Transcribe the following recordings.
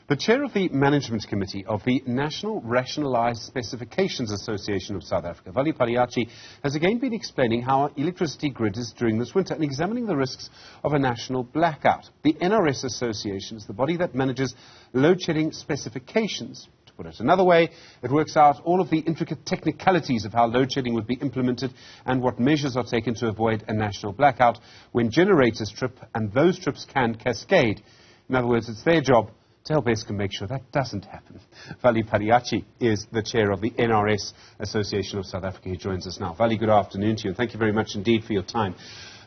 The chair of the Management Committee of the National Rationalised Specifications Association of South Africa, Vally Padayachee, has again been explaining how our electricity grid is during this winter and examining the risks of a national blackout. The NRSA Association is the body that manages load-shedding specifications. To put it another way, it works out all of the intricate technicalities of how load-shedding would be implemented and what measures are taken to avoid a national blackout when generators trip, and those trips can cascade. In other words, it's their job to help Eskom make sure that doesn't happen. Vally Padayachee is the chair of the NRSA Association of South Africa. He joins us now. Vally, good afternoon to you, and thank you very much indeed for your time.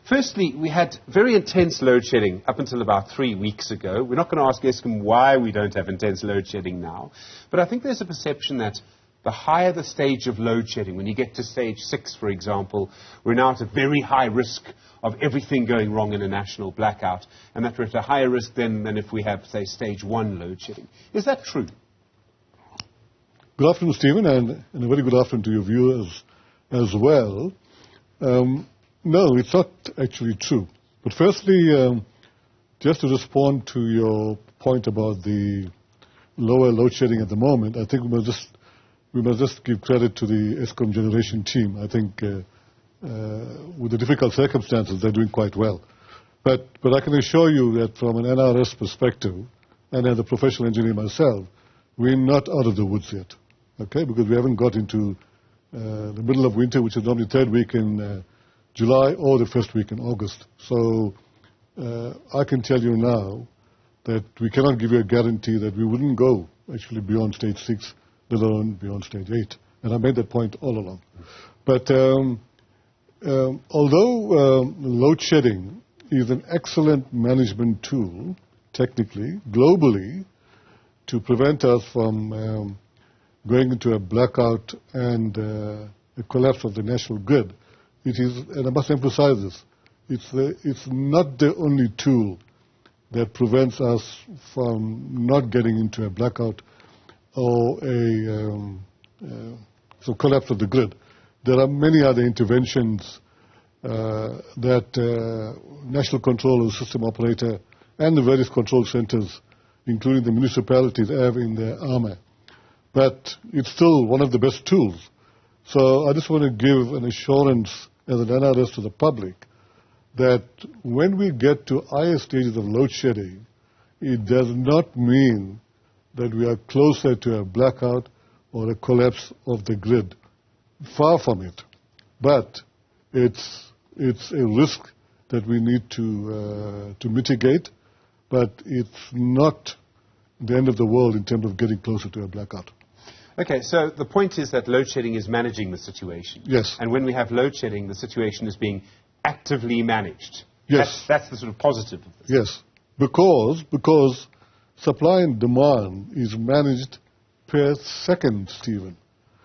Firstly, we had very intense load shedding up until about 3 weeks ago. We're not going to ask Eskom why we don't have intense load shedding now, but I think there's a perception that the higher the stage of load shedding, when you get to stage 6, for example, we're now at a very high risk of everything going wrong in a national blackout, and that we're at a higher risk than if we have, say, stage 1 load shedding. Is that true? Good afternoon, Stephen, and a very good afternoon to your viewers as well. No, it's not actually true. But firstly, just to respond to your point about the lower load shedding at the moment, I think we must just give credit to the Eskom generation team. I think with the difficult circumstances, they're doing quite well. But I can assure you that from an NRS perspective, and as a professional engineer myself, we're not out of the woods yet, okay? Because we haven't got into the middle of winter, which is normally third week in July or the first week in August. So I can tell you now that we cannot give you a guarantee that we wouldn't go actually beyond stage 6, let alone beyond stage 8. And I made that point all along. But although load shedding is an excellent management tool, technically, globally, to prevent us from going into a blackout and a collapse of the national grid, it is, and I must emphasize this, it's not the only tool that prevents us from not getting into a blackout or a collapse of the grid. There are many other interventions that national control or system operator and the various control centers, including the municipalities, have in their armor. But it's still one of the best tools. So I just want to give an assurance as an NRS to the public that when we get to higher stages of load shedding, it does not mean that we are closer to a blackout or a collapse of the grid. Far from it. But it's a risk that we need to mitigate, but it's not the end of the world in terms of getting closer to a blackout. Okay, so the point is that load shedding is managing the situation. Yes. And when we have load shedding, the situation is being actively managed. Yes. That's the sort of positive of this. Yes, because supply and demand is managed per second, Stephen.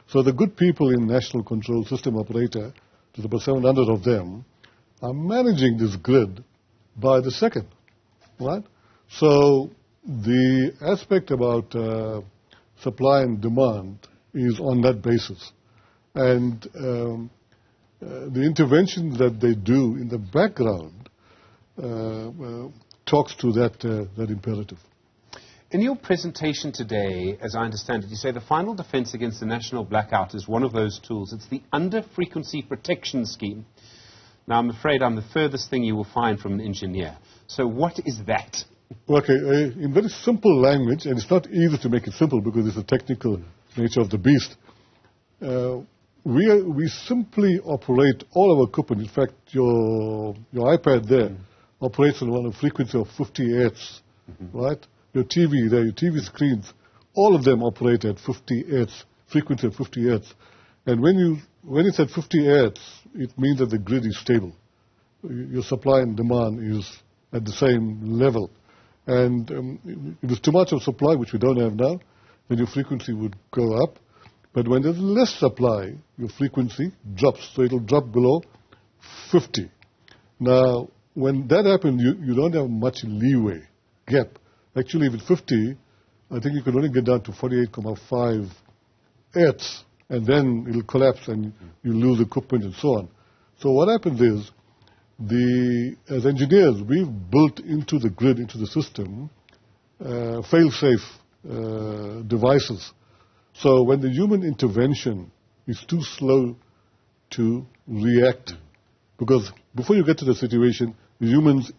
So the good people in National Control System Operator, there's about 700 of them, are managing this grid by the second, right? So the aspect about supply and demand is on that basis. And the interventions that they do in the background talks to that imperative. In your presentation today, as I understand it, you say the final defense against the national blackout is one of those tools. It's the under-frequency protection scheme. Now, I'm afraid I'm the furthest thing you will find from an engineer. So what is that? Okay, in very simple language, and it's not easy to make it simple because it's the technical nature of the beast, we simply operate all our equipment. In fact, your iPad there operates on a frequency of 50 Hz, right? Your TV there, your TV screens, all of them operate at 50 Hz, frequency of 50 Hz. And when it's at 50 Hz, it means that the grid is stable. Your supply and demand is at the same level. And if there's too much of supply, which we don't have now, then your frequency would go up. But when there's less supply, your frequency drops. So it'll drop below 50. Now, when that happens, you don't have much leeway, gap. Actually, with 50, I think you can only get down to 48.5 Hz, and then it'll collapse and you lose equipment and so on. So what happens is, as engineers, we've built into the grid, into the system, fail-safe devices. So when the human intervention is too slow to react, because before you get to the situation, the humans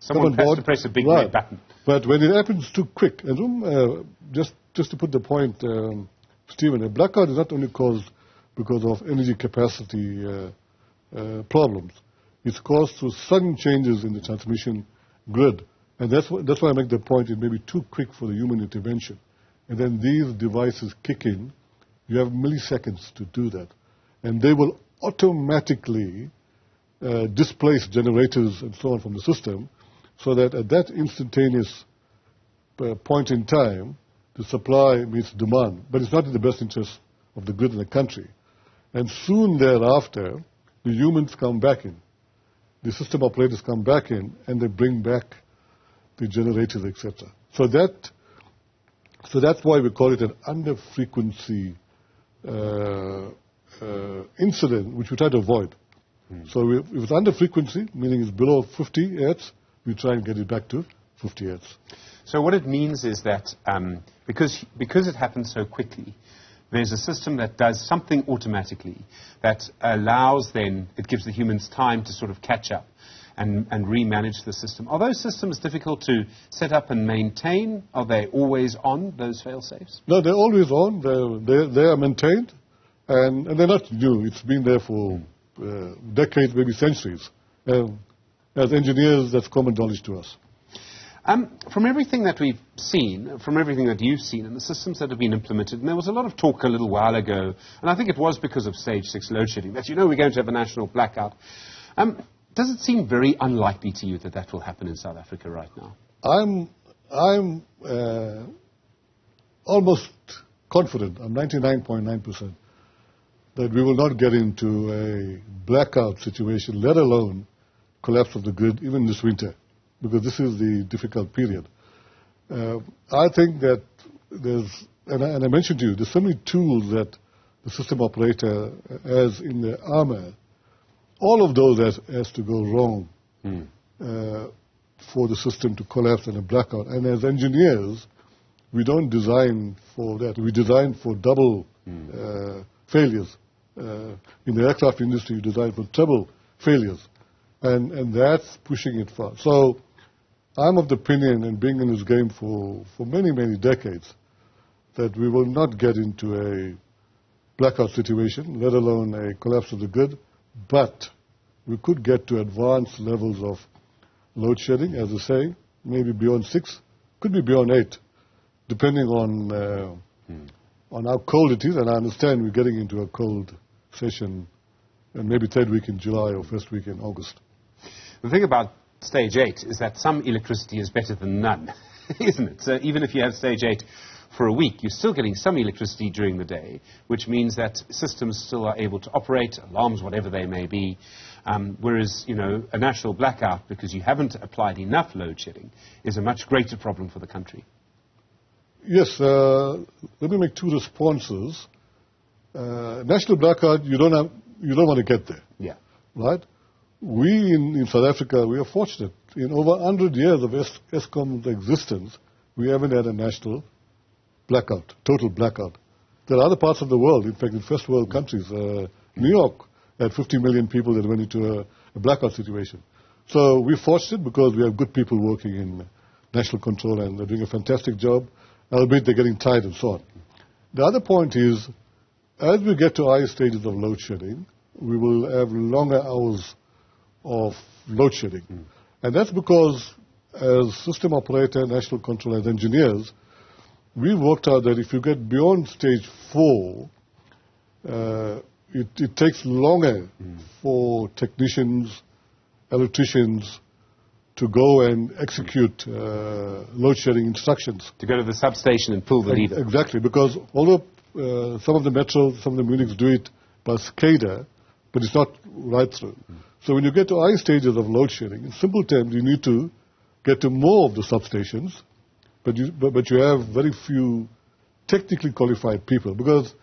someone has to press a big red button. But when it happens too quick, and just to put the point, Stephen, a blackout is not only caused because of energy capacity problems. It's caused through sudden changes in the transmission grid. And that's why I make the point it may be too quick for the human intervention. And then these devices kick in. You have milliseconds to do that. And they will automatically displace generators and so on from the system, so that at that instantaneous point in time, the supply meets demand. But it's not in the best interest of the grid and the country. And soon thereafter, the humans come back in. The system operators come back in, and they bring back the generators, etc. So that's why we call it an under-frequency incident, which we try to avoid. So if it's under frequency, meaning it's below 50 Hertz, we try and get it back to 50 Hertz. So what it means is that because it happens so quickly, there's a system that does something automatically that allows then, it gives the humans time to sort of catch up and remanage the system. Are those systems difficult to set up and maintain? Are they always on, those fail-safes? No, they're always on. They are maintained, and they're not new. It's been there for decades, maybe centuries. As engineers, that's common knowledge to us. From everything that we've seen, from everything that you've seen, and the systems that have been implemented, and there was a lot of talk a little while ago, and I think it was because of stage 6 load shedding, that we're going to have a national blackout. Does it seem very unlikely to you that that will happen in South Africa right now? I'm almost confident, I'm 99.9%, that we will not get into a blackout situation, let alone collapse of the grid, even this winter, because this is the difficult period. I think that and I mentioned to you, there's so many tools that the system operator has in their armor. All of those has to go wrong for the system to collapse in a blackout. And as engineers, we don't design for that. We design for double failures. In the aircraft industry, you design for treble failures. And that's pushing it far. So I'm of the opinion, and being in this game for many, many decades, that we will not get into a blackout situation, let alone a collapse of the grid, but we could get to advanced levels of load shedding, as I say, maybe beyond 6, could be beyond 8, depending on how cold it is. And I understand we're getting into a cold session, and maybe third week in July or first week in August. The thing about stage 8 is that some electricity is better than none, isn't it? So even if you have stage 8 for a week, you're still getting some electricity during the day, which means that systems still are able to operate, alarms, whatever they may be, whereas, a national blackout, because you haven't applied enough load shedding, is a much greater problem for the country. Yes, let me make 2 responses. National blackout, you don't want to get there. Yeah. Right? We in South Africa, we are fortunate. In over 100 years of Eskom's existence, we haven't had a national blackout, total blackout. There are other parts of the world, in fact, in first world countries. New York had 50 million people that went into a blackout situation. So we're fortunate because we have good people working in national control, and they're doing a fantastic job, albeit they're getting tired and so on. The other point is, as we get to higher stages of load shedding, we will have longer hours of load shedding. And that's because, as system operator, national control, as engineers, we've worked out that if you get beyond stage 4, it takes longer for technicians, electricians to go and execute load shedding instructions. To go to the substation and pull the lever. Exactly, because although some of the metros, some of the Munichs do it by SCADA, but it's not right through. So when you get to high stages of load shedding, in simple terms, you need to get to more of the substations, but you have very few technically qualified people, because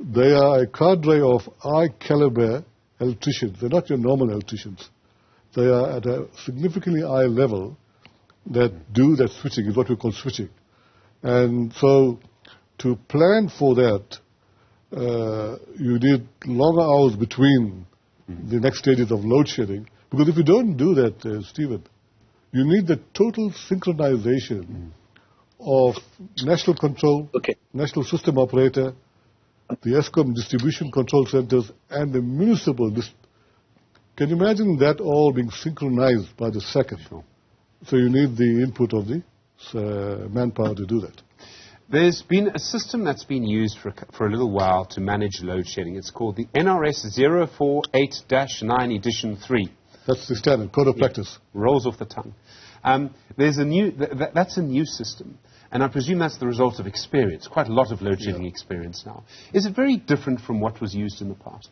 they are a cadre of high-caliber electricians. They're not your normal electricians. They are at a significantly high level, that do that switching is what we call switching. And so to plan for that, you need longer hours between the next stages of load shedding. Because if you don't do that, Stephen, you need the total synchronization of national control, national system operator, the ESCOM distribution control centers, and the municipal. Can you imagine that all being synchronized by the second? Sure. So you need the input of the manpower to do that. There's been a system that's been used for a little while to manage load shedding. It's called the NRSA 048-9 Edition 3. That's the standard, code of practice. Rolls off the tongue. There's a new, that's a new system. And I presume that's the result of experience, quite a lot of load shedding experience now. Is it very different from what was used in the past?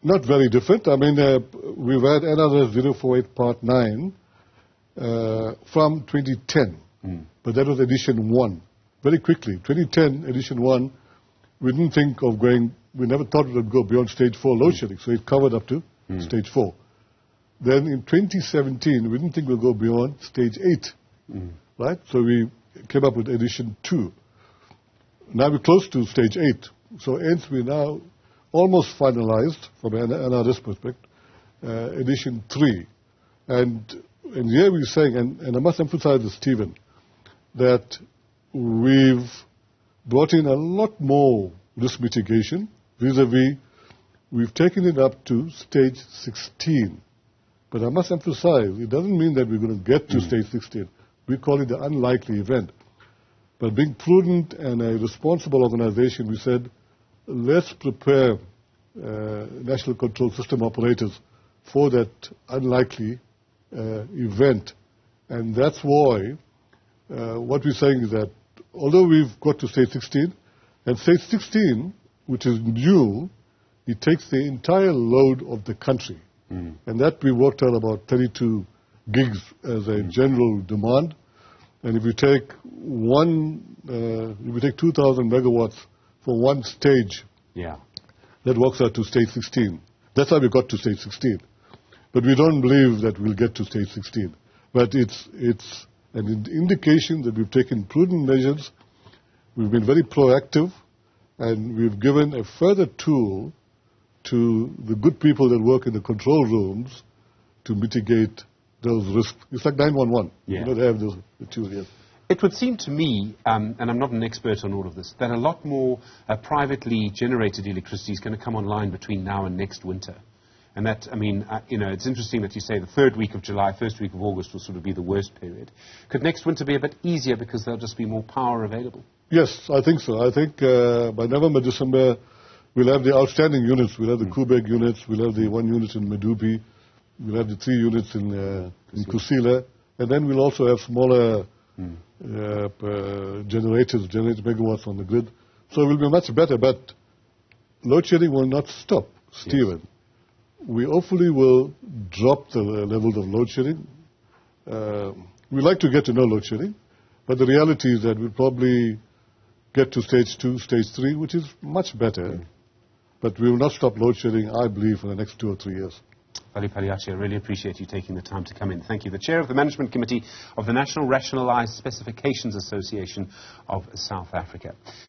Not very different. I mean, we've had NRS 048 Part 9 from 2010, but that was Edition 1. Very quickly, 2010, Edition 1, we didn't think of going, we never thought it would go beyond Stage 4 load shedding, so it covered up to Stage 4. Then in 2017, we didn't think we'd go beyond Stage 8, right? So we came up with Edition 2. Now we're close to Stage 8, so hence we're now almost finalized from an NRS perspective, Edition 3. And here we're saying, and I must emphasize this, Stephen, that we've brought in a lot more risk mitigation vis-a-vis, we've taken it up to Stage 16. But I must emphasize, it doesn't mean that we're going to get to Stage 16. We call it the unlikely event. But being prudent and a responsible organization, we said, let's prepare national control system operators for that unlikely event. And that's why what we're saying is that although we've got to Stage 16, and Stage 16, which is new, it takes the entire load of the country. And that we worked out about 32 gigs as a general demand. And if you take if you take 2,000 megawatts for one stage, that works out to Stage 16. That's how we got to Stage 16. But we don't believe that we'll get to Stage 16. But it's an indication that we've taken prudent measures, we've been very proactive, and we've given a further tool to the good people that work in the control rooms to mitigate those risks. It's like 911. You know, they have the tool here. It would seem to me, and I'm not an expert on all of this, that a lot more privately generated electricity is going to come online between now and next winter. And that, I mean, it's interesting that you say the third week of July, first week of August will sort of be the worst period. Could next winter be a bit easier because there'll just be more power available? Yes, I think so. I think by November, December, we'll have the outstanding units. We'll have the Kubek units. We'll have the 1 unit in Medupi. We'll have the 3 units in Kusile. And then we'll also have smaller generators, megawatts on the grid. So it will be much better. But load shedding will not stop, Stephen. We hopefully will drop the levels of load shedding. We like to get to no load shedding. But the reality is that we'll probably get to Stage 2, Stage 3, which is much better. But we will not stop load shedding, I believe, for the next 2 or 3 years. Vally Padayachee, I really appreciate you taking the time to come in. Thank you. The Chair of the Management Committee of the National Rationalised Specifications Association of South Africa.